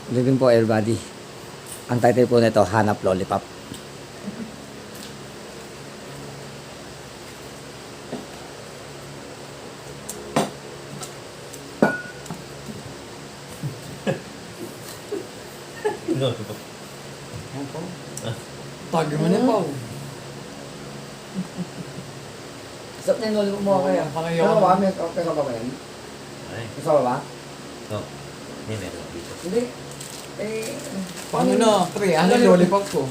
Living po everybody. Ang title po nito, Hanap Lollipop. Lollipop. Yan po. Tagi mo na po. Stop na yung lollipop mo kaya. Pakaya Ano ka. ba? May okay ka ba yan? Ay, Gusto ka ba? no. Hindi, meron ako dito. Hindi. Eh, Paano na? Pre, ano yung lollipop ko?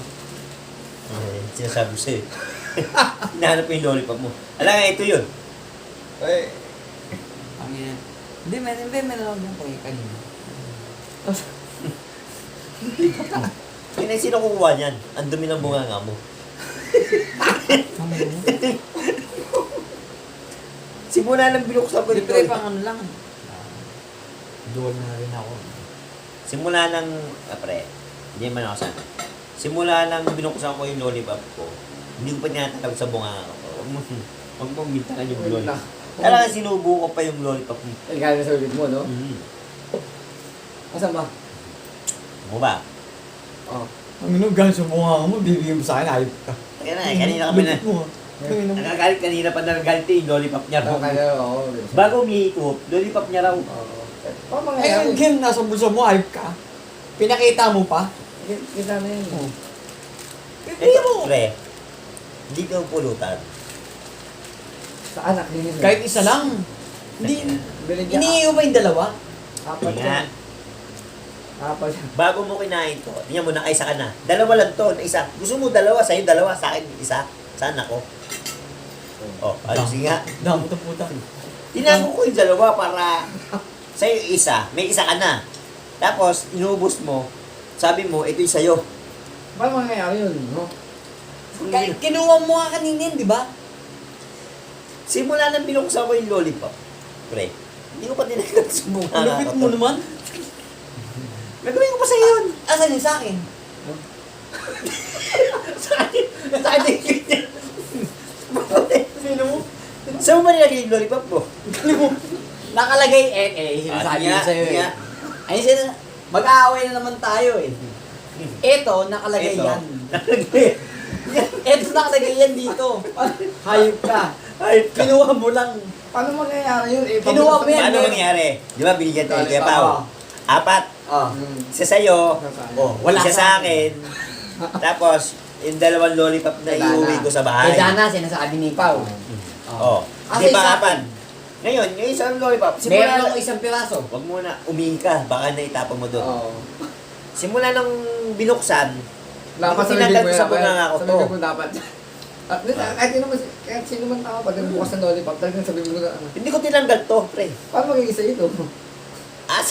Ay, sinasabi ko sa'yo. Hinahanap ko yung lollipop mo. Alam nga, ito yun. Eh, Ang ina. Hindi, meron ako yung kay kanina. Kaya sino kukuha niyan? Ang dumi ng bunganga mo. Ang ina. Simula lang binuksan ko Hindi, ito. pre, pang ano lang. Dual na rin ako. Simula lang, pre, hindi man ako sana. Simula lang binuksan ko yung lollipop ko. Hindi ko pa tinatanggal sa bunganga ko. Huwag mong bintangan yung wait lollipop. lang. Kailangan sinubo ko pa yung lollipop mo. Eh, kaya sa ulit mo, no? Asan ba? Mo ba? Oh. Ang ina, galing sa mukha mo, bibigyan mo sa akin, ayop ka. Kaya na, kanina kami na. Lupit mo, ah. Ang ina mo. Nakagalit kanina pa nagagalit yung lollipop niya. Ano kaya, oo. Bago umiikot, lollipop niya raw. Oo. Paano Ay, mangyayari? yung game nasa bulsa mo, ayop ka. Pinakita mo pa. Kita na yun. Oh. Ito, pre, hindi ka pulutan. Sa anak, linis. Kahit isa lang. Hindi, Bili niya. iniiyo ba yung dalawa? Apat Nga. yan. Apat yan. Bago mo kinain to, tingnan mo, nakaisa ka na. Dalawa lang to, isa. Gusto mo dalawa, sa'yo dalawa, sa akin isa. Saan ako? Oh, ayos nga. Damo to puta. Tinago ko yung dalawa para sa'yo isa, may isa ka na. Tapos, inubos mo, sabi mo, ito yung sa'yo. Paano mangyayari yun, no? Kahit kinuha mo nga kanina yun, di ba? Simula nang binuksan ko yung lollipop, pre, hindi ko pa tinagat sa bunga Lupit mo naman. Gagawin ko pa sa'yo yun. Asan yung sa akin? Sa akin yung ganyan. Sino mo? Saan mo ba nilagay yung lollipop mo? Nakalagay sinasabi nga, ko sa'yo eh. nga. Ay, mag-aaway na naman tayo eh. Eto, nakalagay Ito. yan. Eto, nakalagay yan dito. Hayop ka. Ay, Kinuha mo lang. Paano mangyayari yun? Eh, Kinuha mo yan. paano mangyari? Di ba binigyan tayo kay Lollipop. Pao? Apat. Ah. Isa sa'yo, Oh, wala isa sa sa akin. Tapos, yung dalawang lollipop na Kay Dana. iuwi ko sa bahay. Kay Dana, sinasabi ni Pao. Oh. Ah, Di sa ba isa apat? Ngayon, yung isang lollipop, Meron simula ako lang, isang piraso. wag muna, umihin ka, baka naitapon mo doon. Oo. Simula nang binuksan, Dapat sa tinatag bibig mo sa yan. bunganga ko Sa to. bibig mo dapat. At kahit sino man tao, pag nagbukas ng lollipop, talagang sa bibig mo na, ano. hindi ko tinanggal to, pre. Paano mag-iisa ito? As,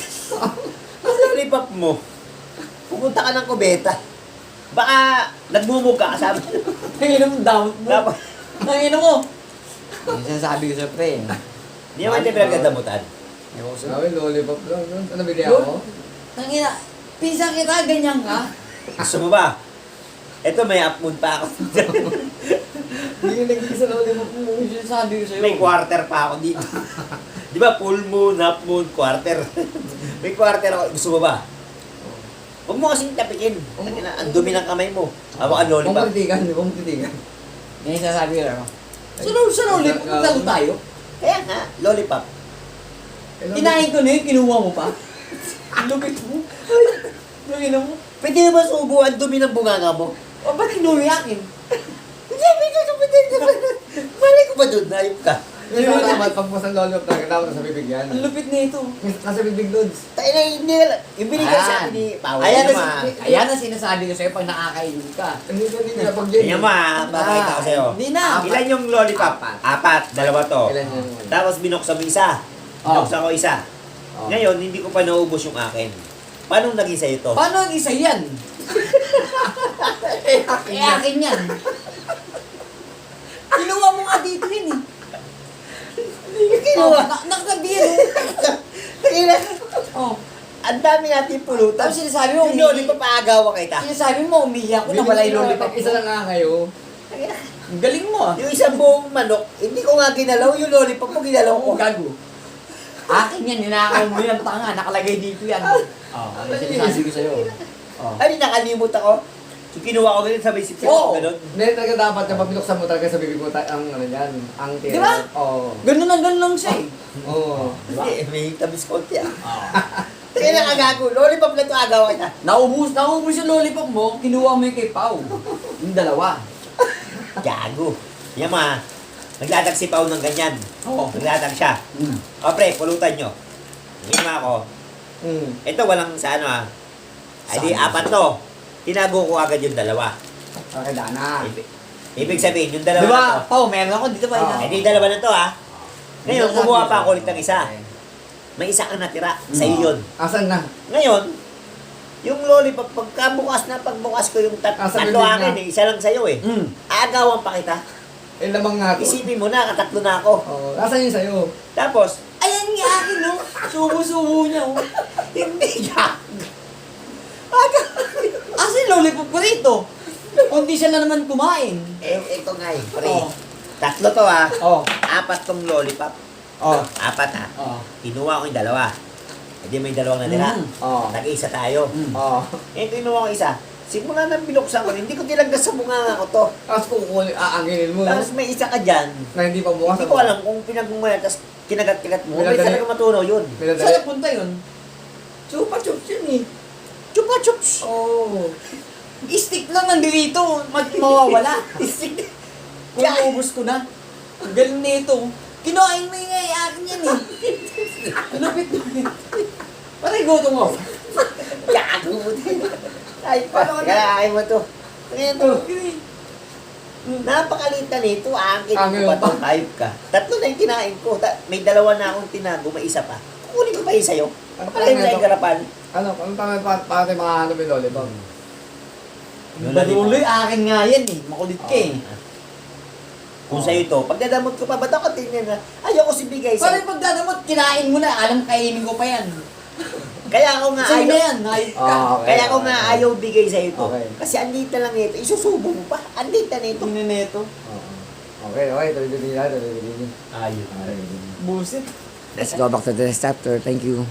ang lollipop mo, pupunta ka ng kubeta. Baka nagmumug ka, sabi. Nanginom mo, damot mo. Dapat, Nanginom mo. Yung sinasabi ko sa pre. hindi naman tayo pinagkadamutan. Sabi, lollipop lang. No? Ano bili ako? Nangina, pinsan kita, ganyan ka. Gusto mo ba? Ito, may up moon pa ako. Hindi yung nag-iisa lollipop mo. Yung sinasabi ko sa'yo. May quarter pa ako dito. Di ba, full moon, half moon, quarter. May quarter ako. Gusto mo ba? Huwag mo kasing tapikin. Ang dumi ng kamay mo. Hawak ang Huwag lollipop. mo titigan, huwag mo titigan. Yan yung sinasabi ko lang. Sa lollipop, maglaro tayo. Kaya nga, lollipop. Kinain ko na yun, kinuha mo pa. Lupit mo. Nanginom mo. Pwede na ba subo ang dumi ng bunganga mo? O, ba't kinuhiyakin? Hindi, pwede. Malay ko ba doon? Nayop ka. Yung dapat, pagpukas ng lollipop talaga, dapat nasa bibig yan. Ang lupit na ito. Nasa bibig, Lods. Tayo na, hindi ka lang. Yung binigay sa akin ni Pao. Ayan na sinasabi ko sa'yo pag nakakainin ka. Hindi pwede nila pag yan. Tingnan mo papakita ko sa'yo. Hindi na. Ilan yung lollipop? Apat. Dalawa to. Ilan yun? Tapos binuksan mo isa. Binuksan ko isa. Oh. Ngayon, hindi ko pa naubos yung akin. Paano naging sa'yo to? Paano ang isa yan? Eh, akin yan. Kinuha mo nga dito yun eh. Kinuha. Nakasabihin oh. Ang dami natin pulutan. Tapos sinasabi mo, Yung lollipop paagawa kita. Sinasabi mo, umiyak ko na wala yung lollipop. Isa lang nga kayo. Ang galing mo ah. Yung isang buong manok, hindi ko nga ginalaw. Yung lollipop mo ginalaw ko. Gago. Akin yan, ninakaw mo yan, tanga, nakalagay dito yan. Oh, ano yung sinasabi ko sa'yo? Oh. Ay, nakalimot ako. So, kinuha ko ganun, sabay sip-sip Oo. ako ganun. Hindi, talaga dapat yung pabinuksan mo talaga sa bibig mo ang ano yan, ang tira. Di ba? Oo. Ganun lang siya eh. Oo. Hindi, may tamis konti ah. Oh. Kaya lang agago, lollipop na ito agaw kita. Naubos yung lollipop mo, kinuha mo yung kay Pao. Yung dalawa. Gago. Yan ma, nagladag si Pao ng ganyan. Oo. Nagladag siya. Mm. O pre, pulutan nyo. Ginawa ko. Mm. Ito walang sa ano ah. Ay di, Saan? 4 to. Tinago ko agad yung dalawa. Okay, Dana. Ibig sabihin, yung dalawa Di ba, na to. Pao, meron ako dito ba? Oo. Ay di, dalawa na to ah. Ngayon, kumuha pa ako ulit ng isa. May isa kang natira. Sa'yo yun. Asan na? Ngayon, yung lollipop, pagbukas ko yung Sa tatlo bibig akin na. eh, isa lang sa'yo eh. Mm. Aagawan pa kita. Eh, lamang nga to. Isipin mo na, katatlo na ako. Oo. Asan yung sa'yo? Tapos, Ayan nga akin, no? Subo-subo niya, oh. hindi ka. Asa yung lollipop ko rito? Kundi siya na naman kumain. Ito nga eh, pre. Oh. Tatlo to ah. Oh. 4 tong lollipop. Oh. 4 ah. Oh. Kinuha ko yung dalawa. Hindi may dalawang natira. Mm. Oo. Tag-isa tayo. Mm. Oo. Eh, kinuha ko isa. Simula nang binuksan ko, hindi ko tinanggas sa bunganga ko to. Tapos kukunin, aanginin mo. Tapos may isa ka dyan. Na hindi pa bukas. Hindi ko alam kung pinagmumaya, tapos kinagat-kagat mo. May Pinadali- talaga matunaw yun. Pinadali. Saan napunta yun? Chupa chups yun eh. Chupa chups! Oo. Stick lang nandito. Mawawala. Isik. Kung naubos ko na. Ang galing nito. Kinain mo yung akin yan eh. Lupit. Parang gutom mo. Gago mo din. Ay, kaya mo to. Ito. Napakaliit na nito. Angkin Angkin mo pa pa. to. Type ka. Tatlo na yung kinain ko. May dalawa na akong tinago. May isa pa. Kukunin ko pa yung sa'yo. Ano Palay mo pa sa ito? garapan. Ano tama para tayo makahanap yung lollipop? Baduloy, akin nga yan eh. Makulit ka eh. Kung sa'yo ito, pagdadamot ko pa, ba't ako tingnan na, ayoko si bigay Parang sa'yo. pagdadamot, kinain mo na. Alam, kainin ko pa yan. Kaya ako nga Sa'yo na ayaw, yan. Hayop ka. Okay, kaya ako okay. nga ayaw bigay sa'yo ito. Okay. Kasi andita lang ito, isusubo mo pa, andita na ito. Tingnan na ito. Oo. Okay, tuloy-tuloy na, tuloy-tuloy. Ayun. Busit. Let's go back to the next chapter. Thank you.